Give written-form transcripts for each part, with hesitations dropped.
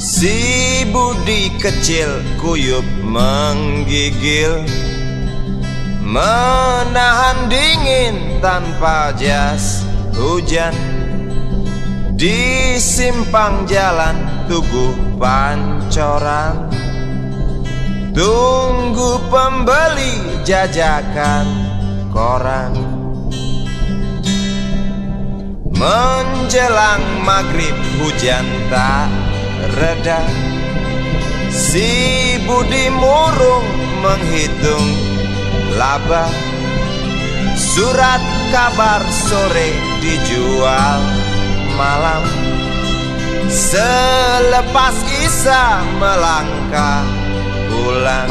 Si Budi kecil kuyup menggigil, menahan dingin tanpa jas hujan. Di simpang jalan Tugu Pancoran, tunggu pembeli jajakan koran. Menjelang maghrib hujan tak reda, si Budi murung menghitung laba. Surat kabar sore dijual malam. Selepas Isya melangkah pulang.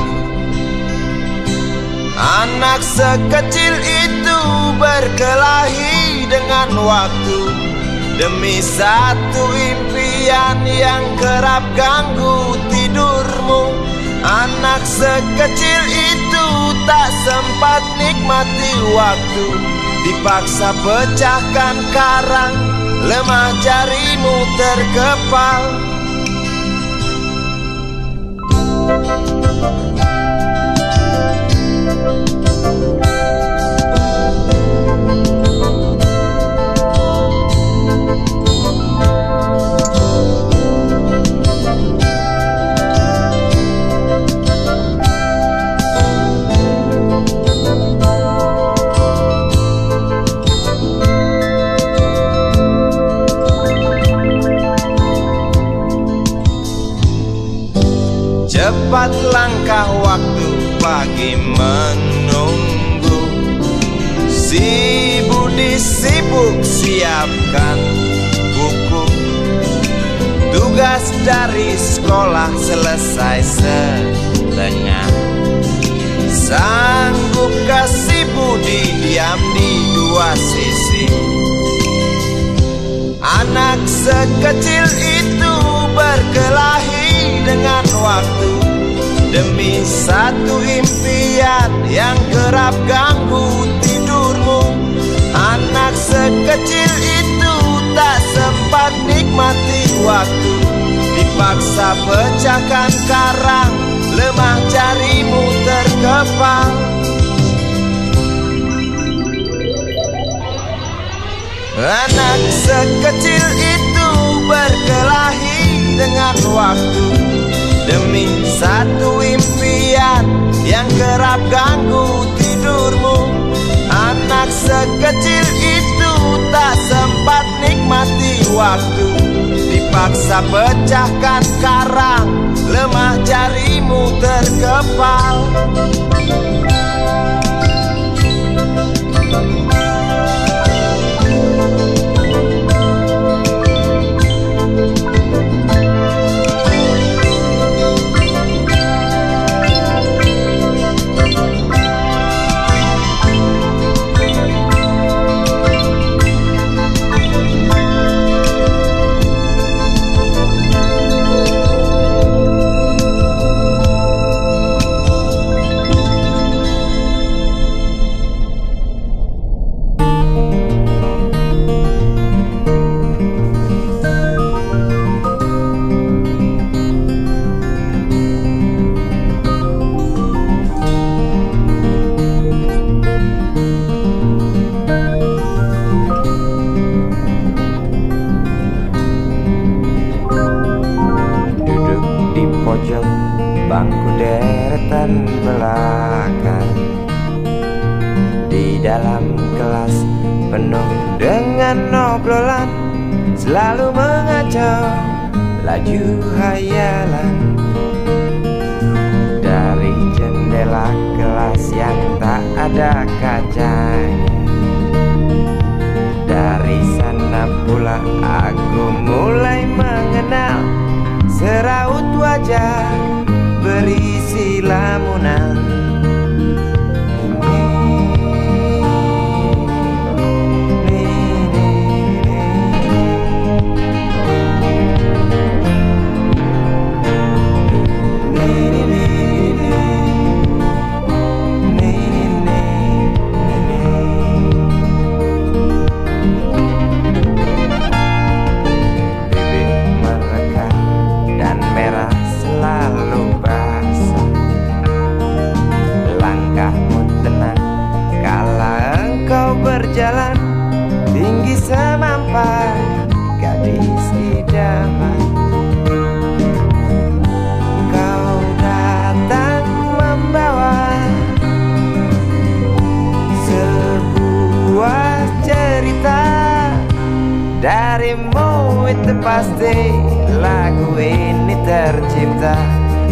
Anak sekecil itu berkelahi dengan waktu demi satu impian yang kerap ganggu tidurmu. Anak sekecil itu tak sempat nikmati waktu, dipaksa pecahkan karang, lemah jarimu terkepal. Cepat langkah waktu, pagi menunggu. Si Budi sibuk siapkan buku. Tugas dari sekolah selesai setengah. Sanggupkah si Budi diam di dua sisi? Anak sekecil itu berkelahi dengan waktu demi satu impian yang kerap ganggu tidurmu. Anak sekecil itu tak sempat nikmati waktu, dipaksa pecahkan karang, lemah jarimu terkepal. Anak sekecil itu berkelahi dengan waktu demi satu impian yang kerap ganggu tidurmu. Anak sekecil itu tak sempat nikmati waktu, dipaksa pecahkan karang, lemah jarimu terkepal. Bangku deretan belakang, di dalam kelas penuh dengan obrolan, selalu mengacau laju hayalan. Dari jendela kelas yang tak ada kacanya, dari sana pula aku mulai mengenal seraut wajah berisi lamunan. Bibir merekah dan tercipta.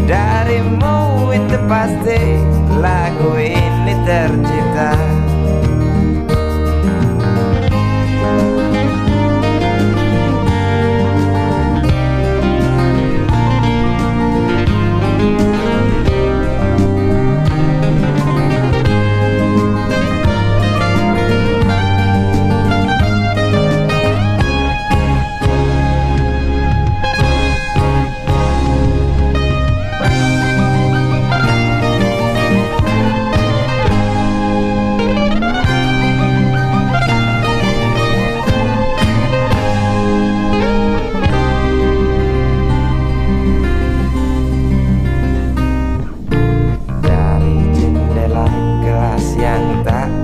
Darimu itu pasti lagu ini tercipta.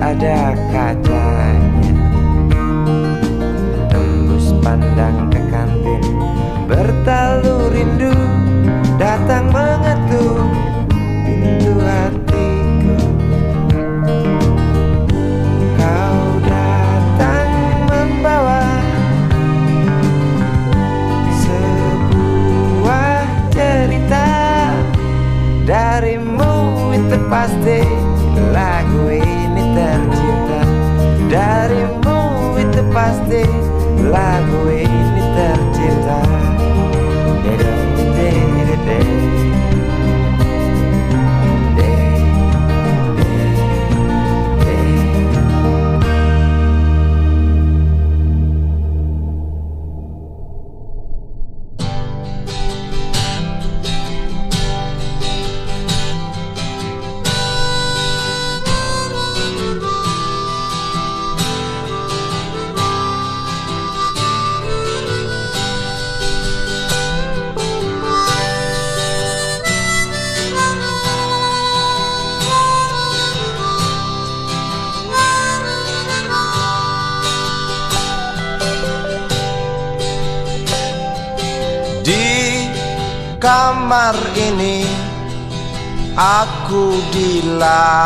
Ada kacanya, tembus pandang ke kantin, bertalu rindu datang mengetuk pintu hatiku. Kau datang membawa sebuah cerita. Darimu itu pasti lagu ini tercipta. Darimu itu pasti lagu ini tercipta. Di kamar ini aku dilahirkan,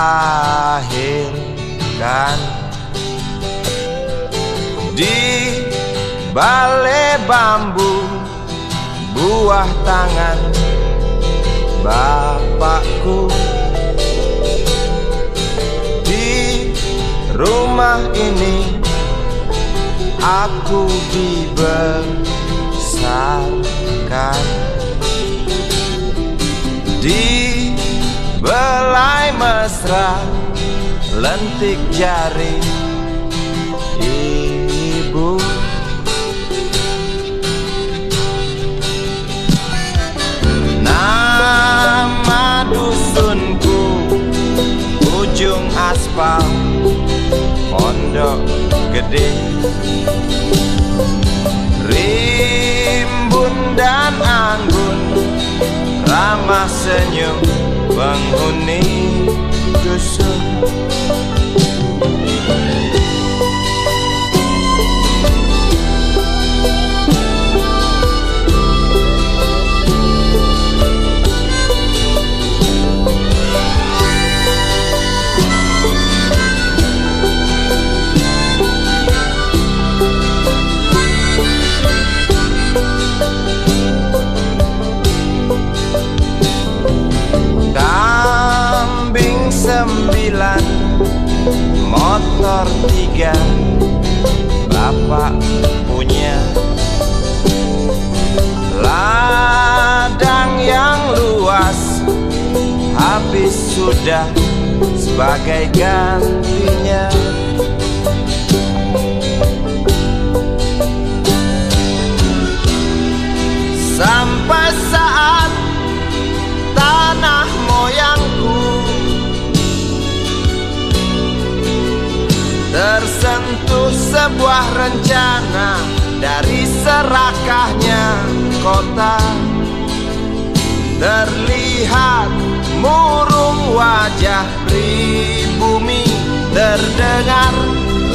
di balai bambu buah tangan bapakku. Di rumah ini aku dibesarkan, di belai mesra lentik jari ibu. Nama dusunku ujung aspal Pondok Gede. Rimbun dan anggun ramah senyum penghuni dusun. Sembilan, motor 3 bapak punya. Ladang yang luas habis sudah sebagai gantinya. Sampai saat tanah moyangku tersentuh sebuah rencana dari serakahnya kota. Terlihat murung wajah pribumi, terdengar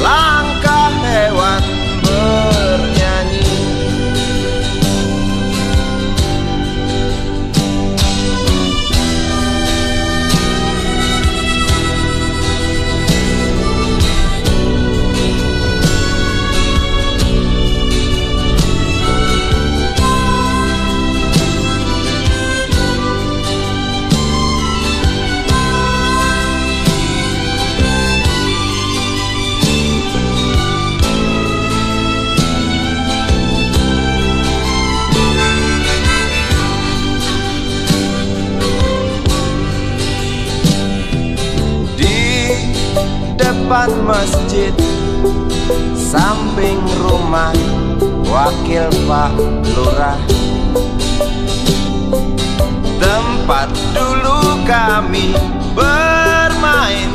langkah hewan bernyanyi. masjid samping rumah wakil Pak Lurah. Tempat dulu kami bermain,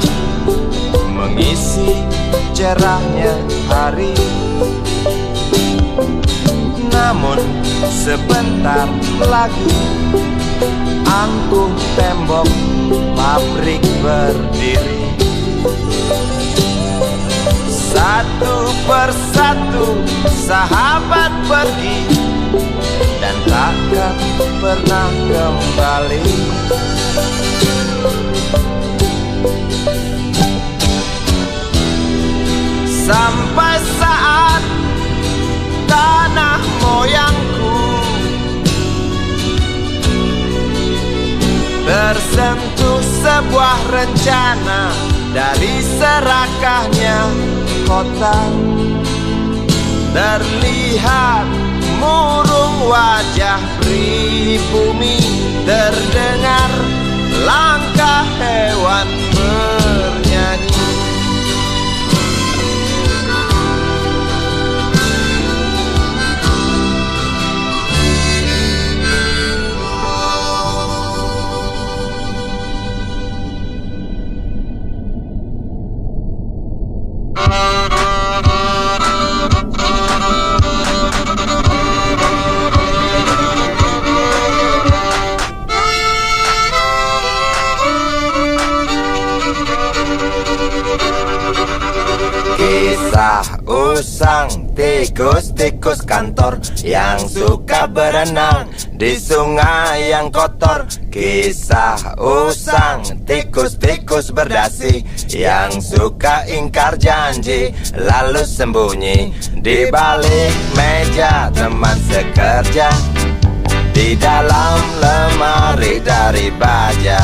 mengisi cerahnya hari. Namun sebentar lagi angkuh tembok pabrik berdiri. Satu persatu sahabat pergi dan takkan pernah kembali. Sampai saat tanah moyangku tersentuh sebuah rencana dari serakahnya kota. Terlihat murung wajah pribumi, terdengar langkah hewan bernyanyi. Kisah usang tikus-tikus kantor yang suka berenang di sungai yang kotor. Kisah usang tikus-tikus berdasi yang suka ingkar janji lalu sembunyi di balik meja teman sekerja, di dalam lemari dari baja.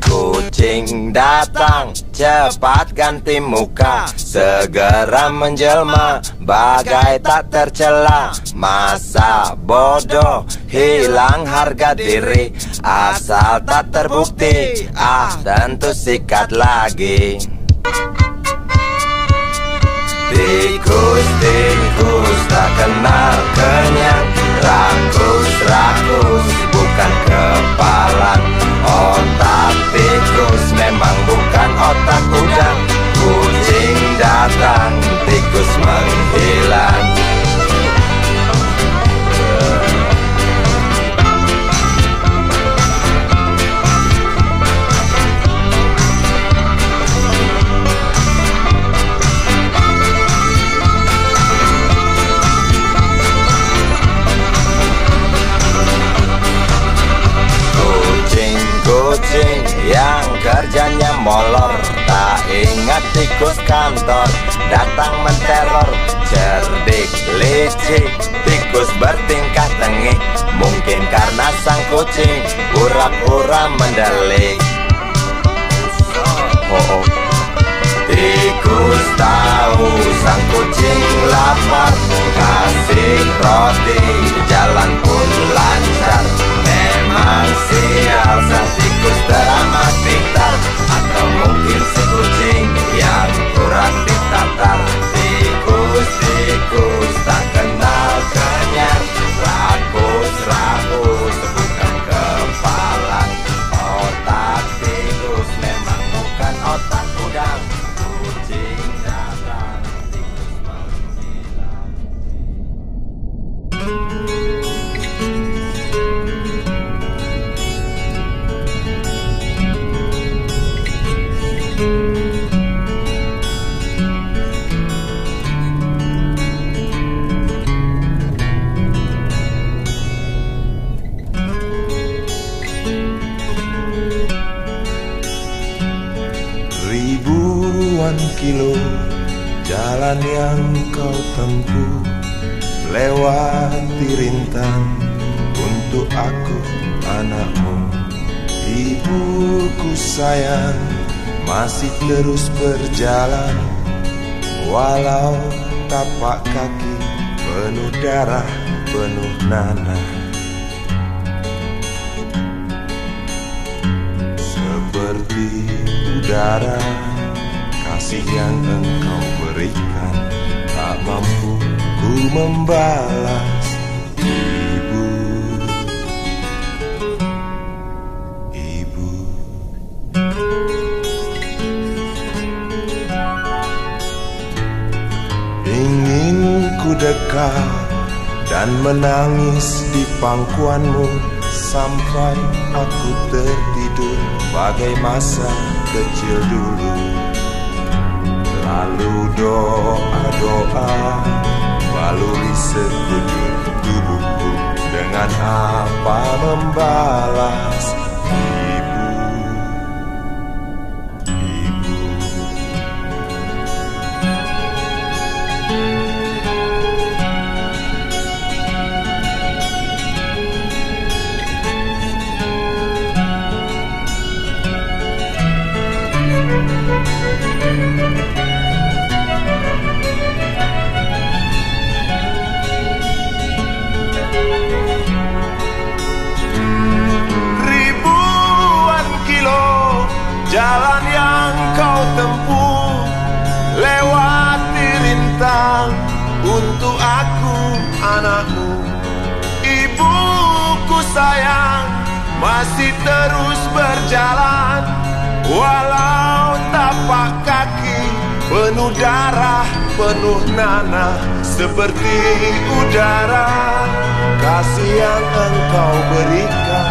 Kucing datang cepat ganti muka, segera menjelma bagai tak tercela. Masa bodoh hilang harga diri, asal tak terbukti tentu sikat lagi. Tikus-tikus tak kenal kenyang, rakus-rakus bukan kepalan. Otak tikus memang bukan otak udang. Kucing datang, tikus menghilang. Kucing yang kerjanya molor, tak ingat tikus kantor datang menteror. Cerdik licik tikus bertingkah tengik, mungkin karena sang kucing pura-pura mendelik. Tikus tahu sang kucing lapar, kasih roti jalan pun lancar. Memang sial sang tikus teramat pintar, atau mungkin si kucing yang kurang ditatar. Tikus-tikus tak kenal kenyang, rakus-rakus bukan kepalang. Otak tikus memang bukan otak udang. Kucing datang, tikus menghilang. Ribuan kilo jalan yang kau tempuh, lewati rintang untuk aku anakmu. Ibuku sayang masih terus berjalan, walau tapak kaki penuh darah, penuh nanah. Seperti udara kasih yang engkau berikan tak mampu ku membalas. Ibu, ibu, ingin ku dekat dan menangis di pangkuanmu sampai aku tertidur bagai masa kecil dulu. Lalu doa-doa baluri sekujur tubuhku, dengan apa membalas. Ibu, ibu, jalan yang kau tempuh, lewati rintang untuk aku anakmu. Ibuku sayang, masih terus berjalan, walau tapak kaki penuh darah, penuh nanah seperti udara. Kasih yang engkau berikan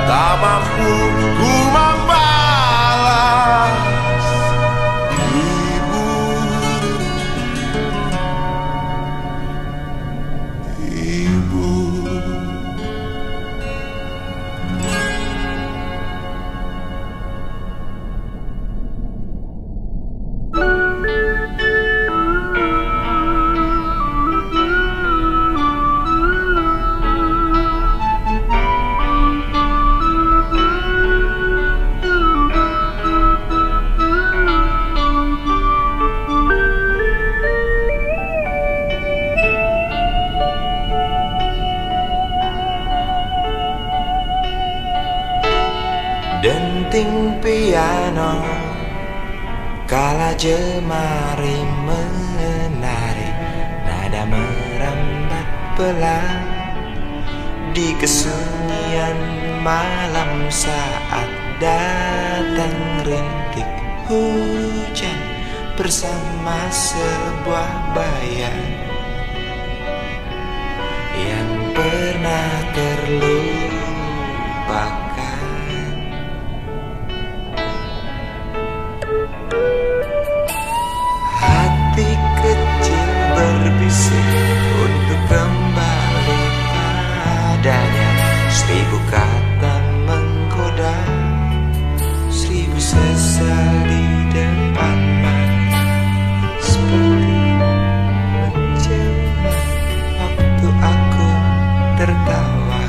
tak mampu ku membalas. Denting piano kala jemari menari, nada merambat pelan di kesunyian malam saat datang rintik hujan bersama sebuah bayang yang pernah terlupakan. Hati kecil berbisik untuk kembali padanya. 1000 kata menggoda, 1000 sesal di depan mata, seperti menjelma waktu aku tertawa.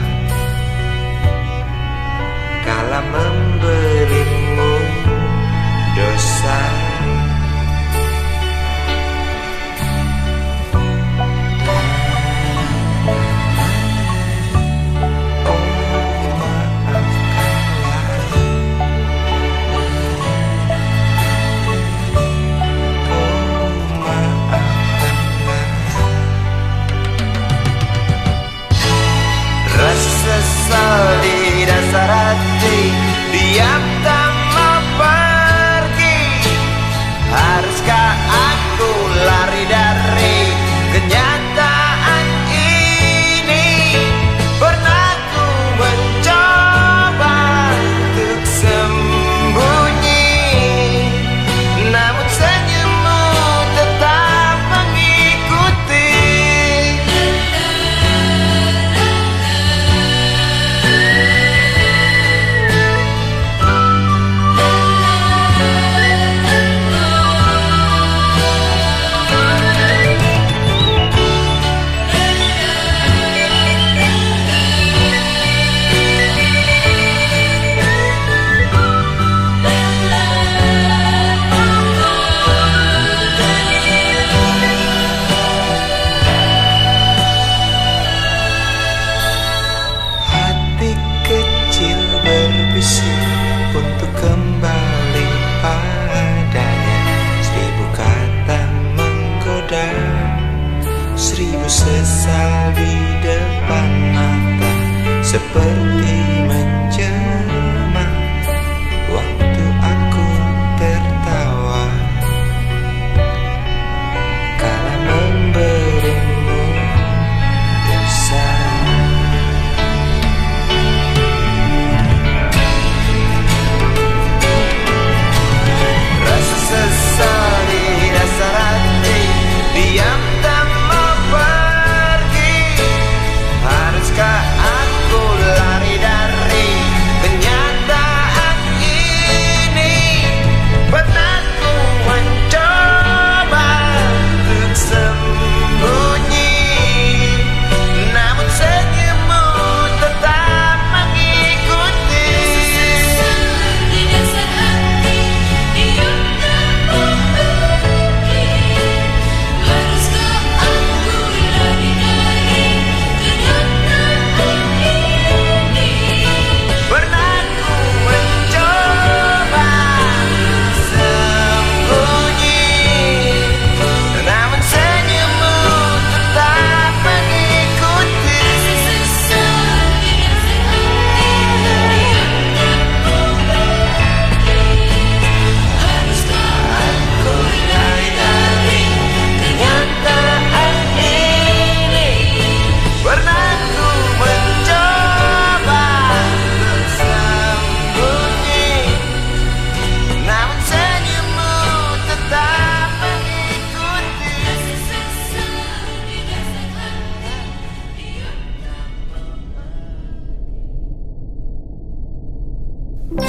Hilang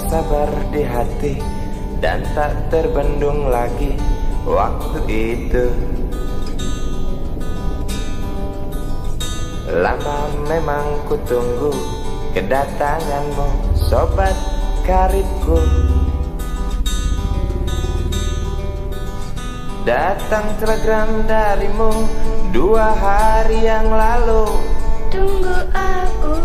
sabar di hati dan tak terbendung lagi waktu itu. Lama memang ku tunggu kedatanganmu, sobat karibku. Datang telegram darimu 2 hari yang lalu. Tunggu aku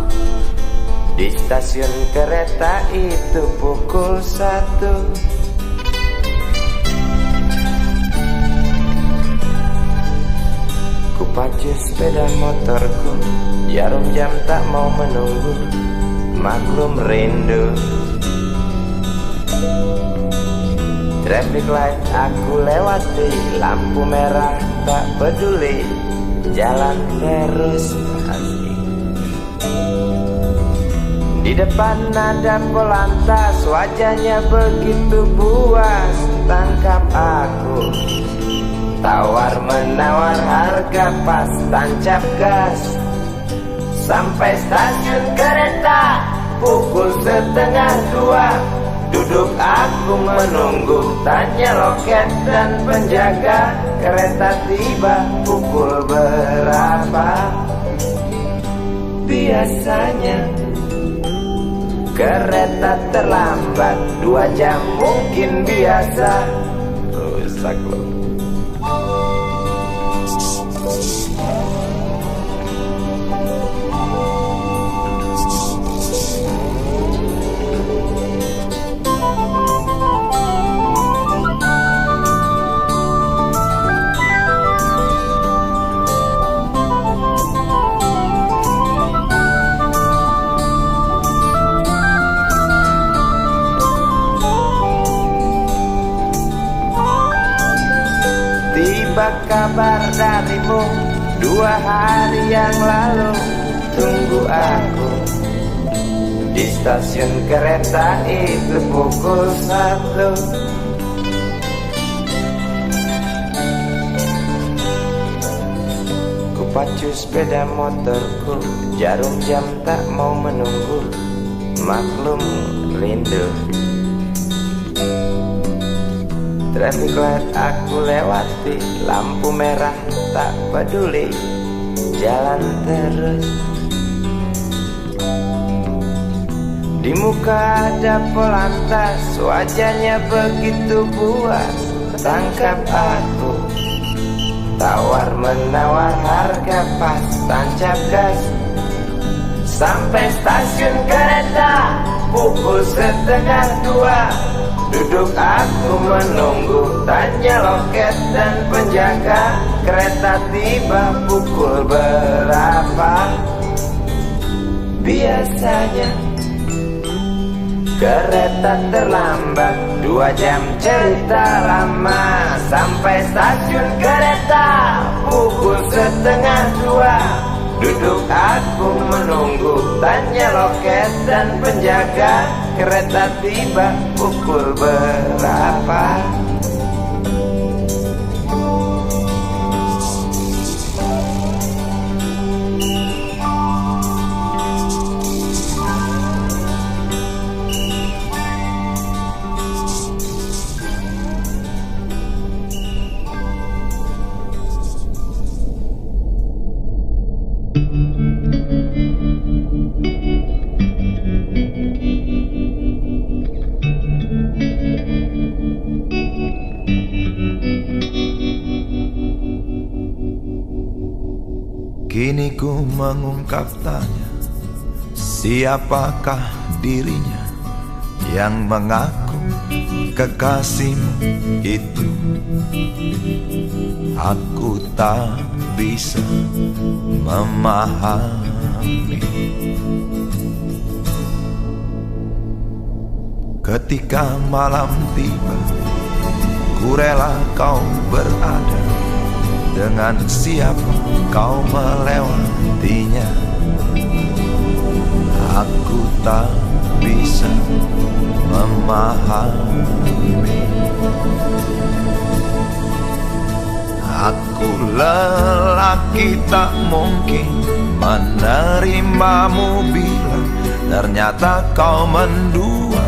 di stasiun kereta itu pukul 1. Ku pacu sepeda motorku, jarum jam tak mau menunggu, maklum rindu. Traffic light aku lewati, lampu merah tak peduli, jalan terus asik. Di depan ada polantas, wajahnya begitu buas, tangkap aku. Tawar menawar harga pas, tancap gas. Sampai stasiun kereta pukul 1:30. Duduk aku menunggu, tanya loket dan penjaga, kereta tiba pukul berapa? Biasanya kereta terlambat 2 jam mungkin biasa. Rusak loh. Tiba kabar darimu 2 hari yang lalu. Tunggu aku di stasiun kereta itu pukul 1. Ku pacu sepeda motorku, jarum jam tak mau menunggu, maklum rindu. Traffic light aku lewati, lampu merah tak peduli, jalan terus. Di muka ada polantas, wajahnya begitu buas, tangkap aku. Tawar menawar harga pas, tancap gas. Sampai stasiun kereta pukul 1:30. Duduk aku menunggu, tanya loket dan penjaga, kereta tiba pukul berapa? Biasanya kereta terlambat 2 jam, cerita lama. Sampai stasiun kereta pukul 1:30. Duduk aku menunggu, tanya loket dan penjaga, kereta tiba pukul berapa? Kini ku mengungkap tanya, siapakah dirinya yang mengaku kekasihmu itu? Aku tak bisa memahami. Ketika malam tiba, ku rela kau berada. Dengan siapa kau melewatinya? Aku tak bisa memahami. Aku lelaki tak mungkin menerimamu bila ternyata kau mendua,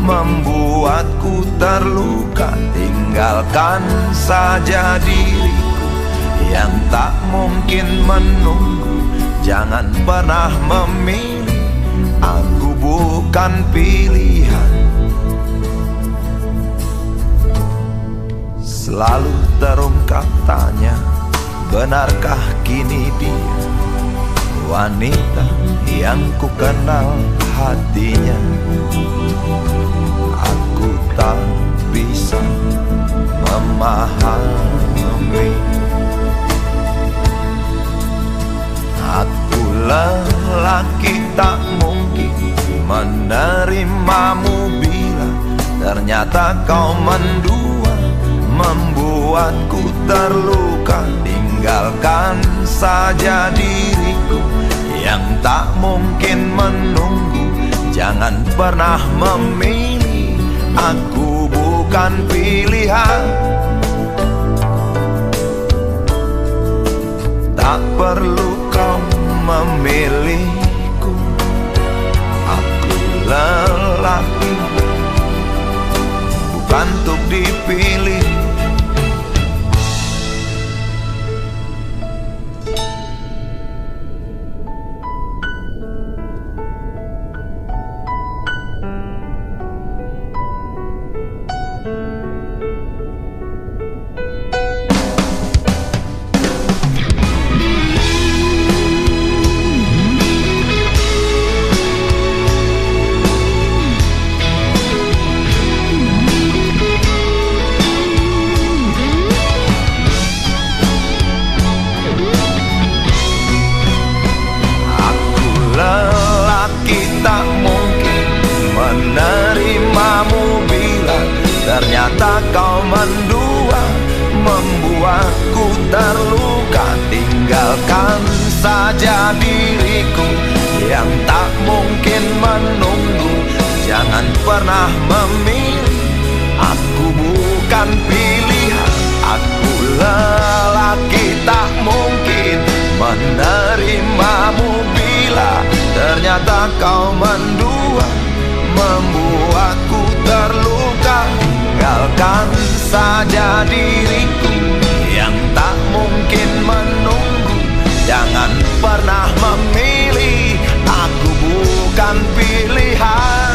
membuatku terluka. Tinggalkan saja diriku yang tak mungkin menunggu. Jangan pernah memilih, aku bukan pilihan. Selalu terungkap tanya, benarkah kini dia wanita yang ku kenal hatinya? Aku tak bisa memahami. Aku lelaki tak mungkin menerimamu bila ternyata kau mendua, membuatku terluka. Tinggalkan saja diriku yang tak mungkin menunggu. Jangan pernah memilih, aku bukan pilihan. Tak perlu kau memilihku, aku lelaki bukan untuk dipilih. Ternyata kau mendua, membuatku terluka. Tinggalkan saja diriku yang tak mungkin menunggu. Jangan pernah memilih, aku bukan pilihan. Aku lelaki tak mungkin menerimamu bila ternyata kau mendua, membuatku terluka. Tinggalkan saja diriku yang tak mungkin menunggu. Jangan pernah memilih, aku bukan pilihan.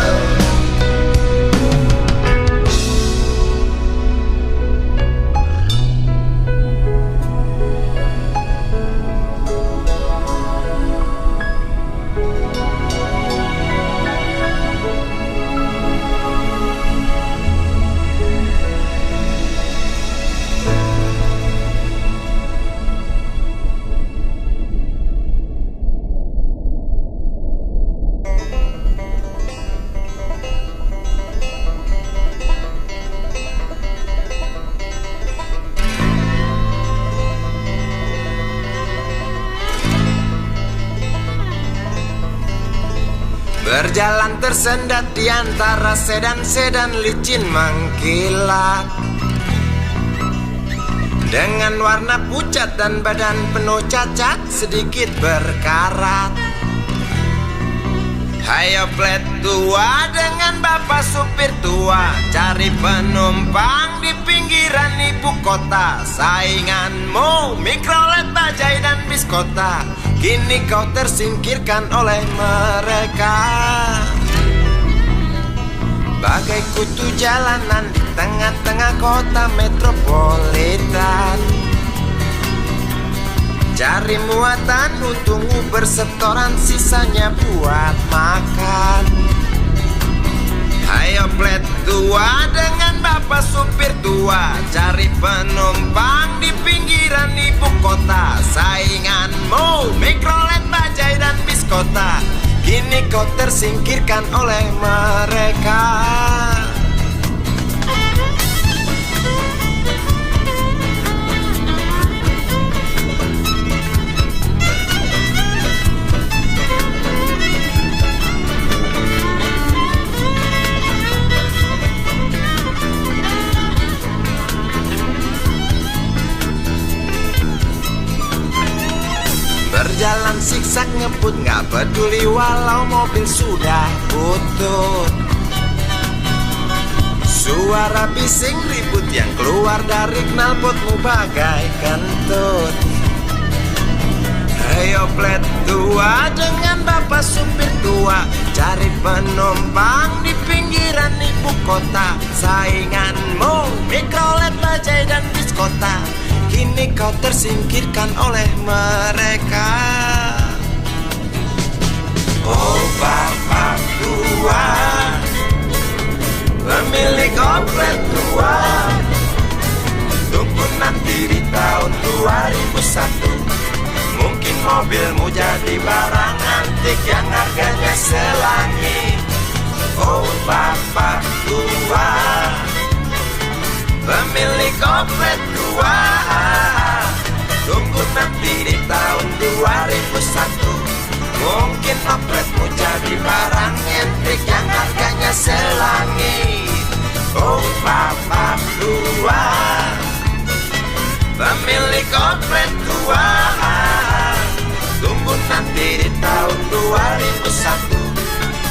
Berjalan tersendat di antara sedan-sedan licin mengkilat, dengan warna pucat dan badan penuh cacat sedikit berkarat. Hayo plet tua dengan bapak supir tua, cari penumpang di pinggiran ibu kota. Sainganmu Mikrolet, Bajai dan Biskota, kini kau tersingkirkan oleh mereka. Bagai kutu jalanan di tengah-tengah kota metropolitan, cari muatan untungmu bersetoran, sisanya buat makan. Hayo plet tua dengan bapak supir tua, cari penumpang di pinggiran ibu kota. Sainganmu Mikrolet, Bajai dan Biskota, kini kau tersingkirkan oleh mereka. jemput, nggak peduli walau mobil sudah butut. Suara bising ribut yang keluar dari knalpotmu bagai kentut. Ayo plet tua dengan bapak supir tua, cari penumpang di pinggiran ibu kota. Sainganmu Mikrolet, Bajaj dan bis kota, kini kau tersingkirkan oleh mereka. Oh bapak tua, pemilik oplet tua, tunggu nanti di tahun 2001. Mungkin mobilmu jadi barang antik yang harganya selangit. Oh bapak tua, pemilik oplet tua, tunggu nanti di tahun 2001. Mungkin opletmu jadi barang antik yang harganya selangit. Oh bapak tua, pemilik oplet tua, tunggu nanti di tahun 2001.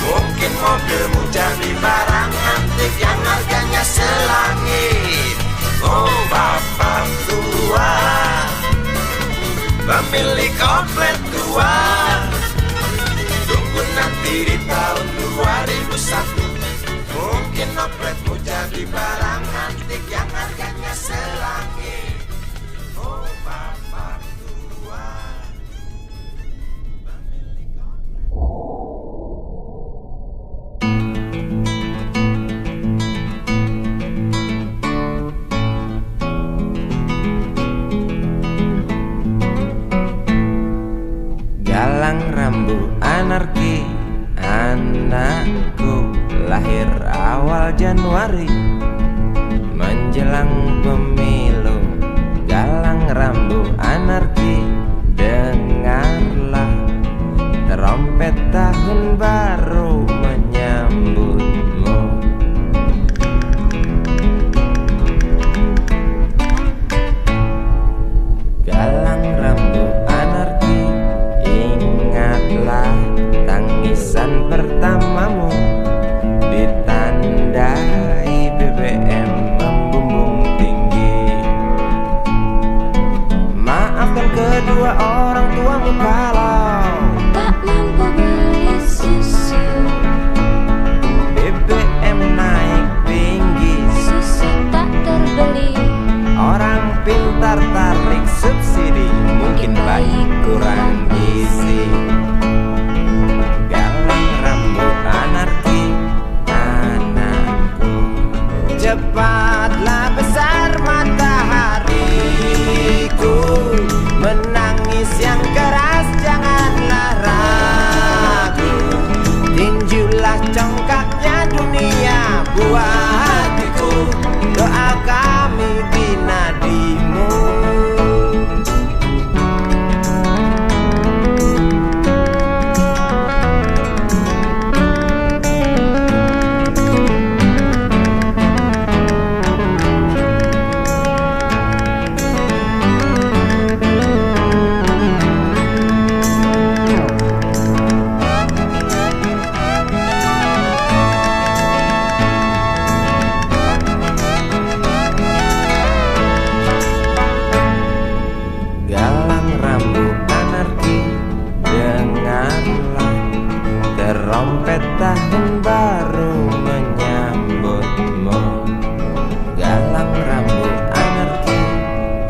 Mungkin mobilmu jadi barang antik yang harganya selangit. Oh bapak tua, pemilik oplet tua, tunggu nanti di tahun 2001. Mungkin opletmu jadi barang antik yang harganya selangit. Oh bapak tua, pemilik oplet. Galang rambu anarki, anakku lahir awal Januari menjelang pemilu. Galang rambu anarki, dengarlah trompet tahun baru menyambutmu. Galang rambu anarki, ingatlah tangisan pertamamu, ditandai BBM membumbung tinggi. Maafkan kedua orang tuamu kalau tak mampu beli susu. BBM naik tinggi, Susu tak terbeli. orang pintar tarik subsidi, mungkin baik kurang gizi. Galang rambut anarki, anakku, cepatlah besar matahariku. Menangis yang keras janganlah ragu, tinjulah congkaknya dunia buah hatiku. Doa kami di nadimu. Galang rambut anarki, dengarlah trompet tahun baru menyambutmu. Galang rambut anarki,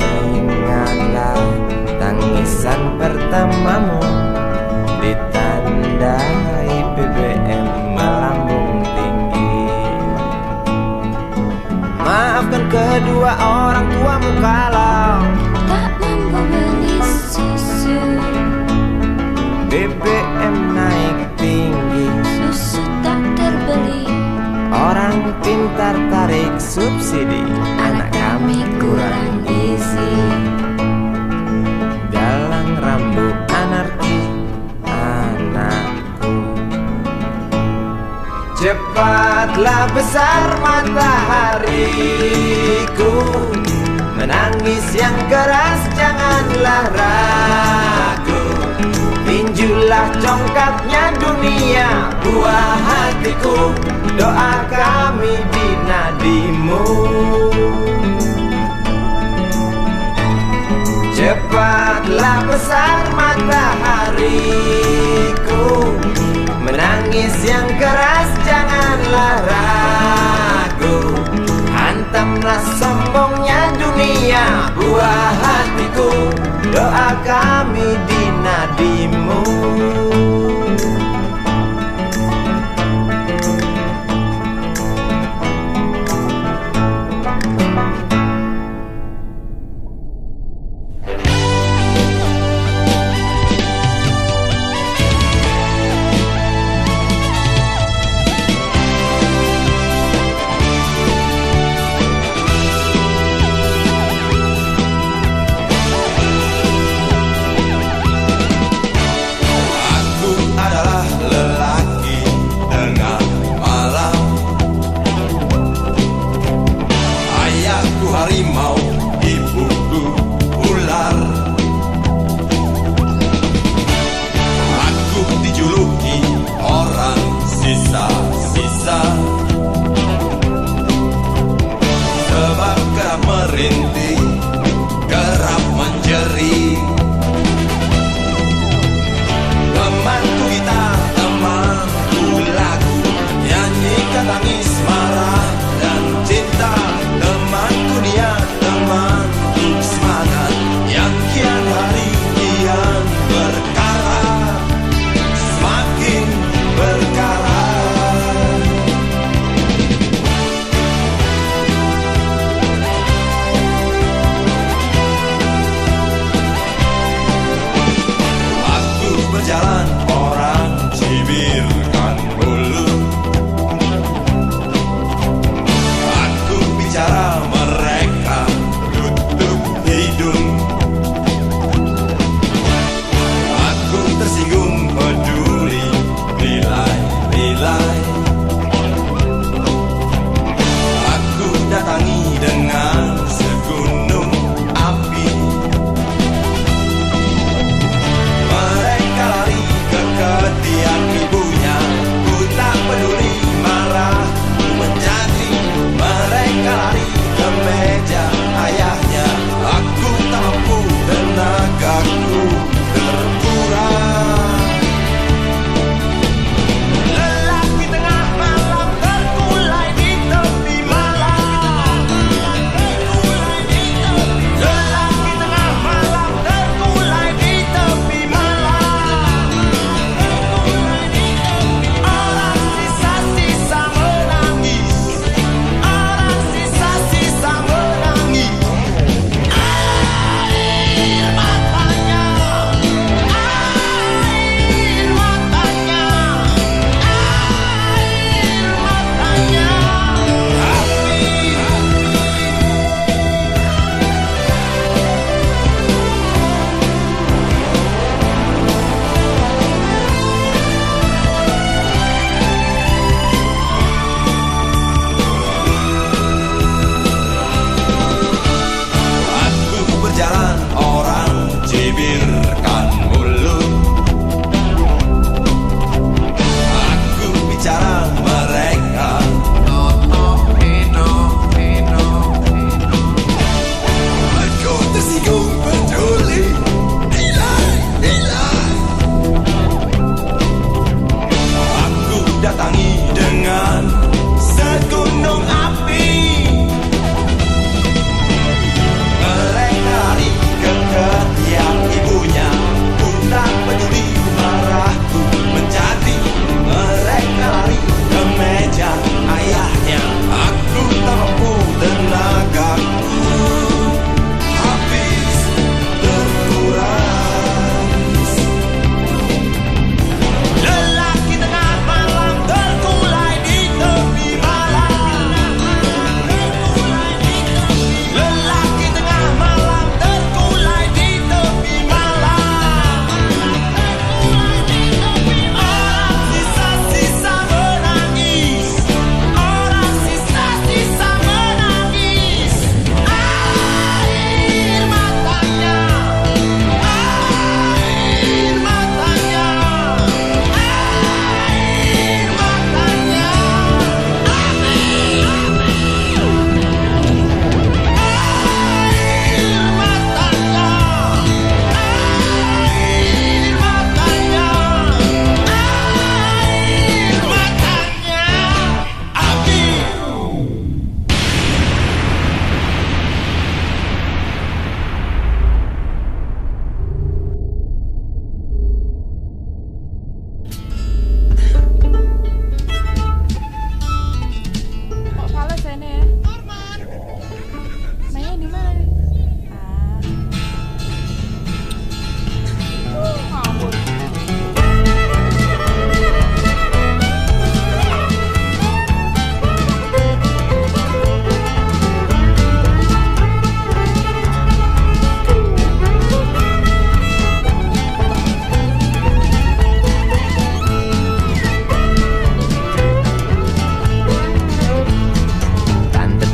ingatlah tangisan pertamamu, ditandai BBM melambung tinggi. Maafkan kedua orang tuamu kalau Tak mampu beli susu. BBM naik tinggi, Susu tak terbeli. orang pintar tarik subsidi, anak kami kurang gizi. Galang rambut anarki, anakku, cepatlah besar matahariku. Menangis yang keras janganlah ragu, tinju majulah congkaknya dunia. Buah hatiku, doa kami di nadimu. Cepatlah besar matahariku, menangis yang keras janganlah ragu. Hantamlah sombongnya dunia. Buah hatiku, doa kami di nadimu.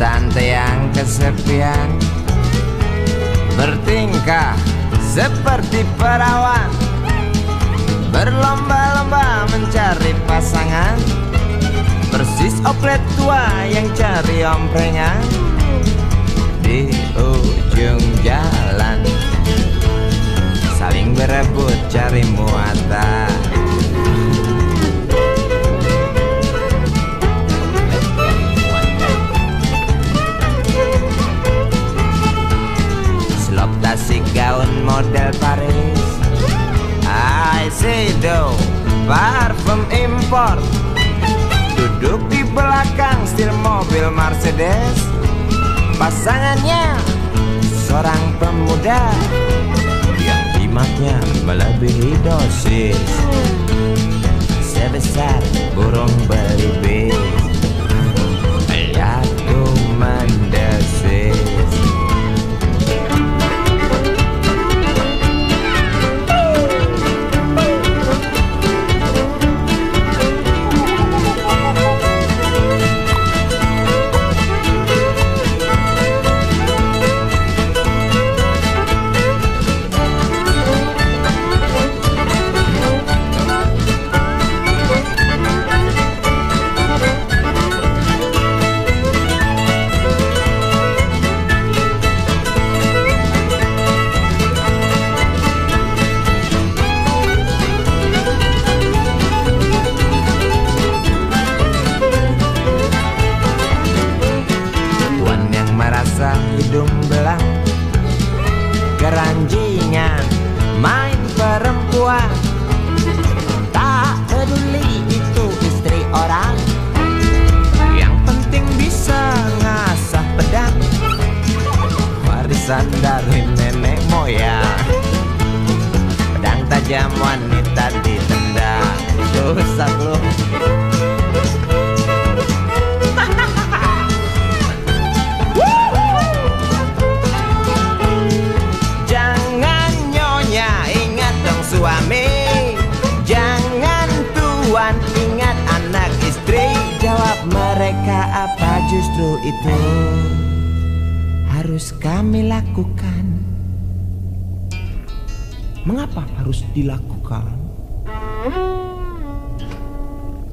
tante yang kesepian, bertingkah seperti perawan, berlomba-lomba mencari pasangan, persis oplet tua yang cari omprengan di ujung jalan, saling berebut cari muatan. Selop tasik gaun model Paris, Shiseido parfum impor, duduk di belakang setir mobil Mercedes. Pasangannya seorang pemuda yang jimatnya melebihi dosis, sebesar burung belibis. Aku mendesis. Hidung belang, keranjingan, main perempuan, tak peduli itu istri orang, yang penting bisa ngasah pedang, warisan dari nenek moyang. Pedang tajam wanita ditendang, rusak lu. Suami, jangan tuan, ingat anak istri. Jawab mereka, apa justru itu harus kami lakukan? Mengapa harus dilakukan?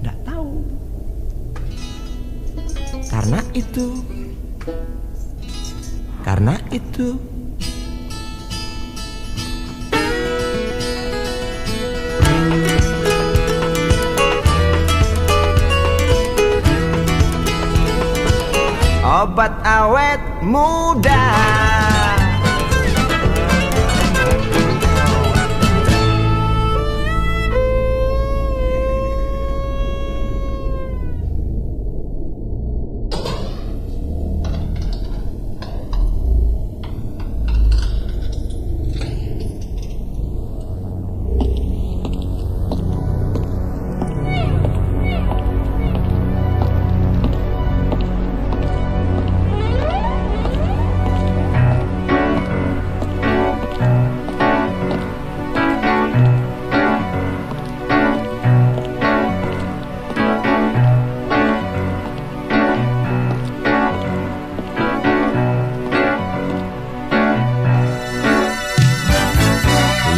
Tidak tahu. Karena itu obat awet muda.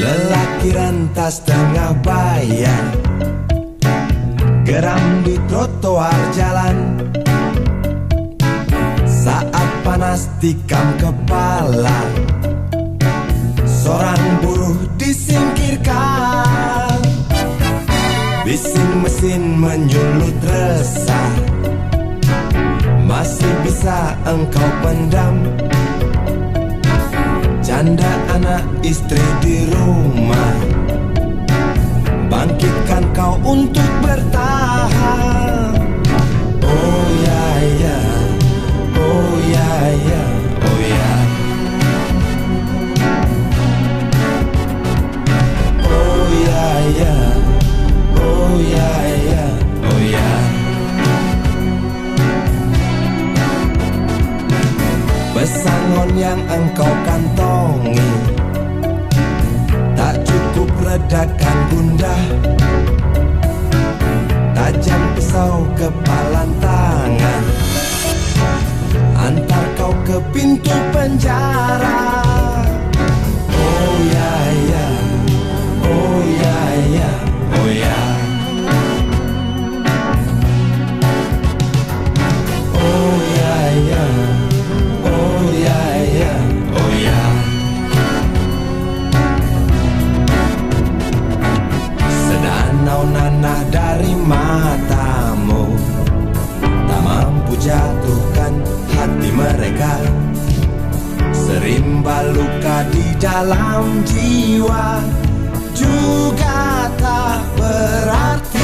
Lelaki rentas tengah bayar, geram di trotoar jalan. Saat panas tikam kepala, seorang buruh disingkirkan. Bising mesin menyulut resah, masih bisa engkau pendam. Janda anak istri di rumah, bangkitkan kau untuk bertahan. Oh ya ya, oh ya ya, oh ya. Oh ya ya, oh ya ya, oh ya. Pesangon yang engkau kantongi tak cukup redakan gundah. Tajam pisau kepalan tangan, jatuhkan hati mereka. Serimbal luka di dalam jiwa juga tak berarti.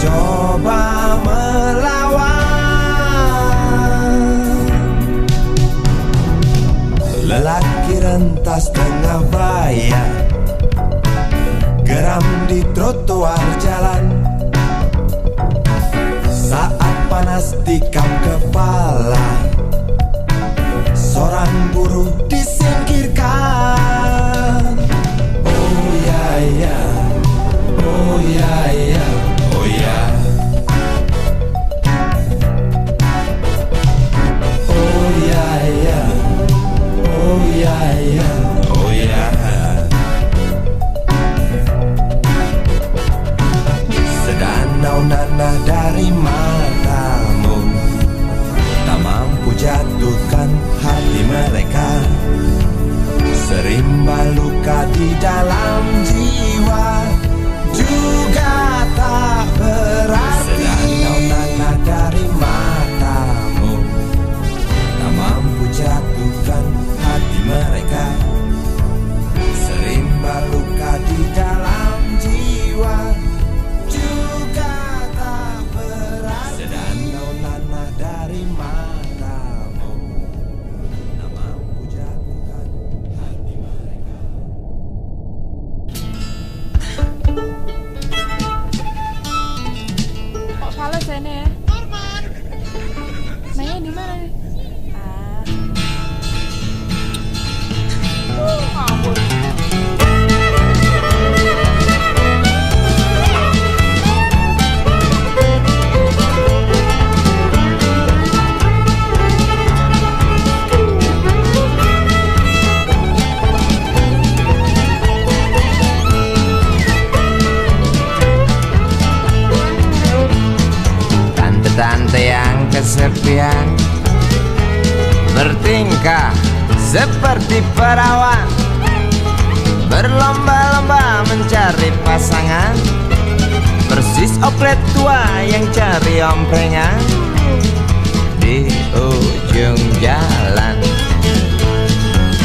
Coba melawan. Lelaki rentas tengah bayar, geram di trotoar jalan. Saat panas tikam kepala, seorang buruh disingkirkan. Oh ya ya, oh ya ya, oh ya. Oh ya ya, oh ya ya, oh ya. Sedanau nanah dari matamu tak mampu jatuhkan hati mereka. Serimbal luka di dalam jiwa juga tak berarti. Sedanau nanah dari matamu tak mampu jatuhkan hati mereka. Serimbal luka di dalam jiwa juga tak berarti. Sedanau nanah dari matamu tak mampu jatuhkan hati mereka. Kok fales ya ini ya? Mainnya di mana nih? Ampun. Tante-tante yang kesepian bertingkah seperti perawan, berlomba-lomba mencari pasangan, persis oplet tua yang cari omprengan. Di ujung jalan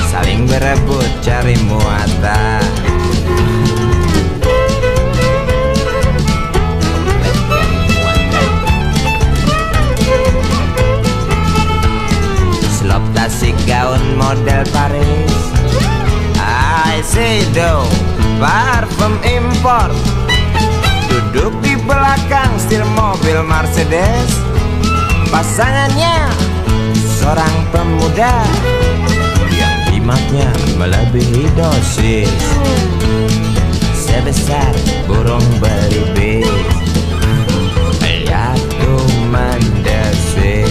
saling berebut cari muatan. Selop tasik gaun model Paris, Shiseido parfum impor, duduk di belakang setir mobil Mercedes. Pasangannya seorang pemuda yang jimatnya melebihi dosis, sebesar burung belibis, jatuh mendesis.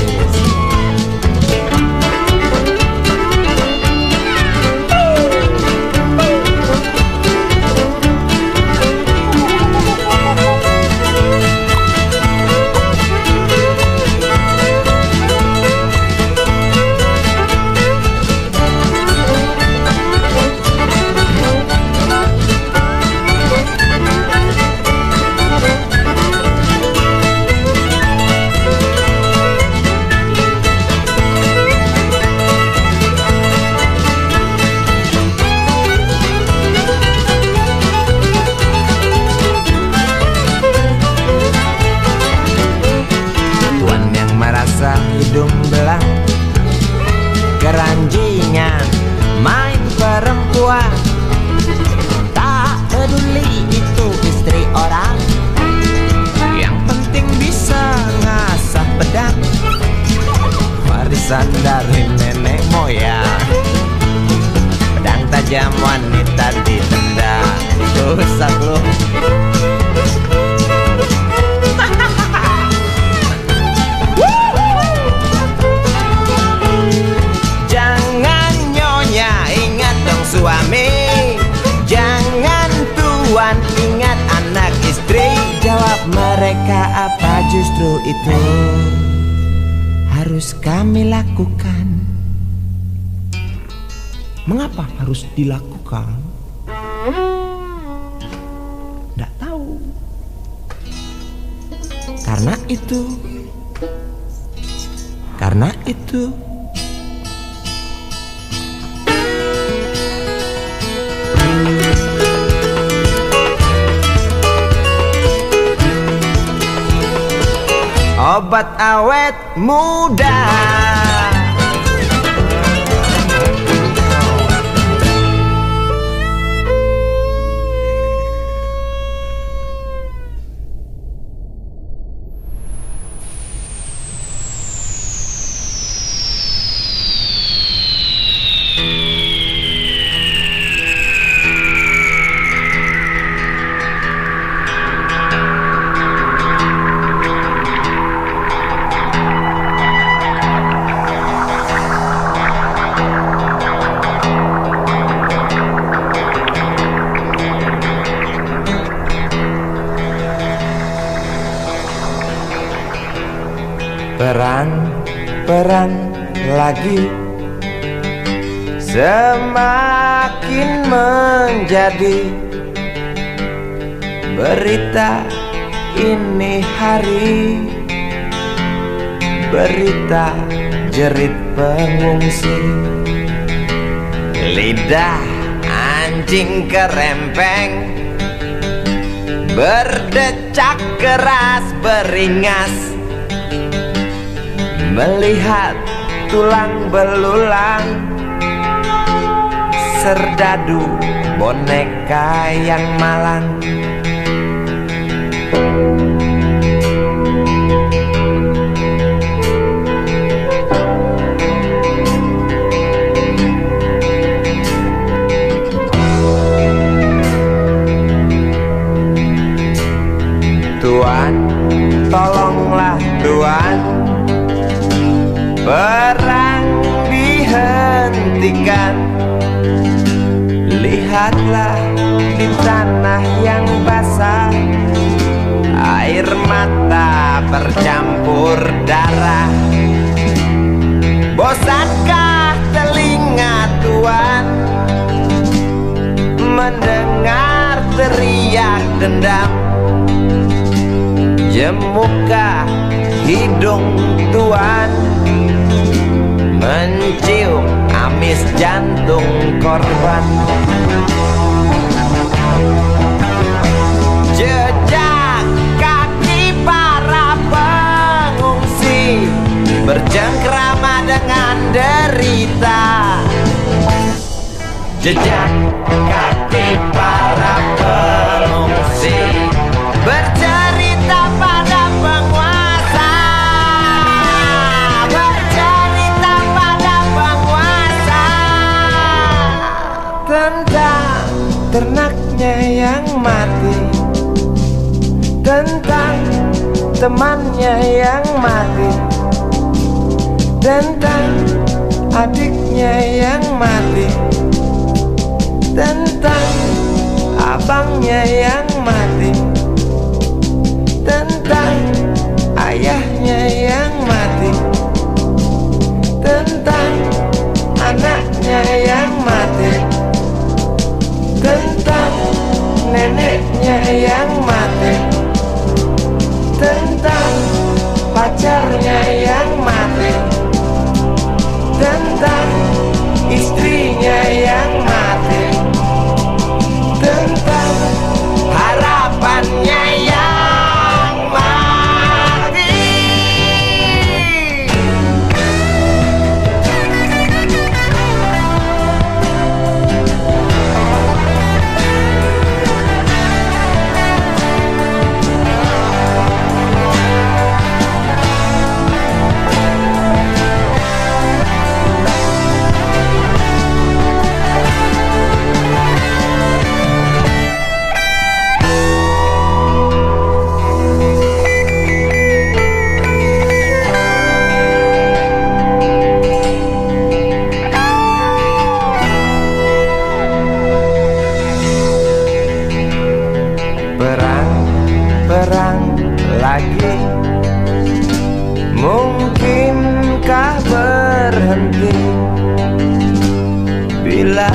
warisan dari nenek moyang. Pedang tajam wanita ditendang. Rusak lu. Jangan nyonya, ingat dong suami. Jangan tuan, ingat anak istri. Jawab mereka apa justru itu harus kami lakukan. Mengapa harus dilakukan? Nggak tahu. Karena itu obat awet muda. Perang lagi semakin menjadi berita ini hari, berita jerit pengungsi. Lidah anjing kerempeng berdecak keras beringas, melihat tulang belulang serdadu boneka yang malang. Tuan, tolonglah Tuan, perang dihentikan. Lihatlah di tanah yang basah, air mata bercampur darah. Bosankah telinga Tuan mendengar teriak dendam? Jemukah hidung Tuan mencium amis jantung korban? Jejak kaki para pengungsi bercengkrama dengan derita. Jejak kaki para pengungsi bercerita pada penguasa, bercerita pada penguasa tentang ternaknya yang mati, tentang temannya yang mati, tentang adiknya yang mati, tentang abangnya yang mati, tentang ayahnya yang mati, tentang anaknya yang mati, tentang neneknya yang mati, tentang pacarnya yang mati, tentang istrinya yang mati, tentang harapannya yang mati. perang lagi? Mungkinkah berhenti bila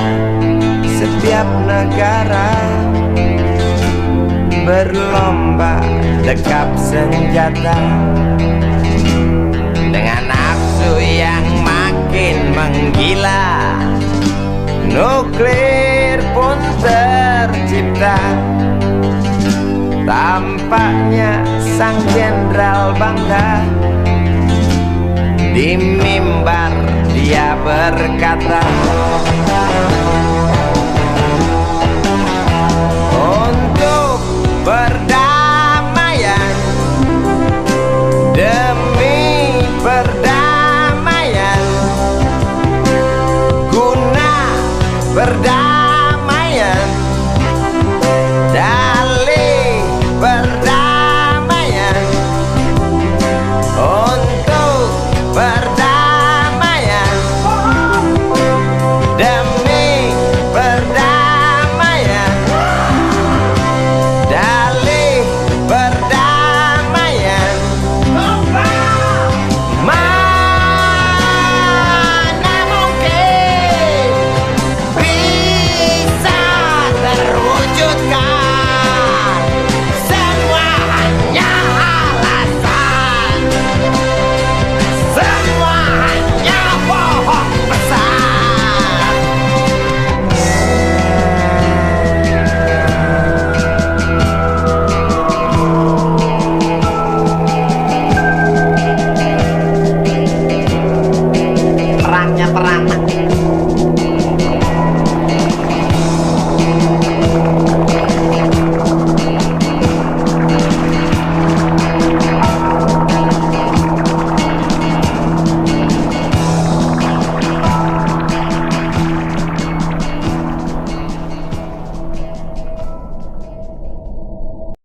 setiap negara berlomba dekap senjata dengan nafsu yang makin menggila? Nuklir pun tercipta. Tampaknya sang jenderal bangga. Di mimbar dia berkata,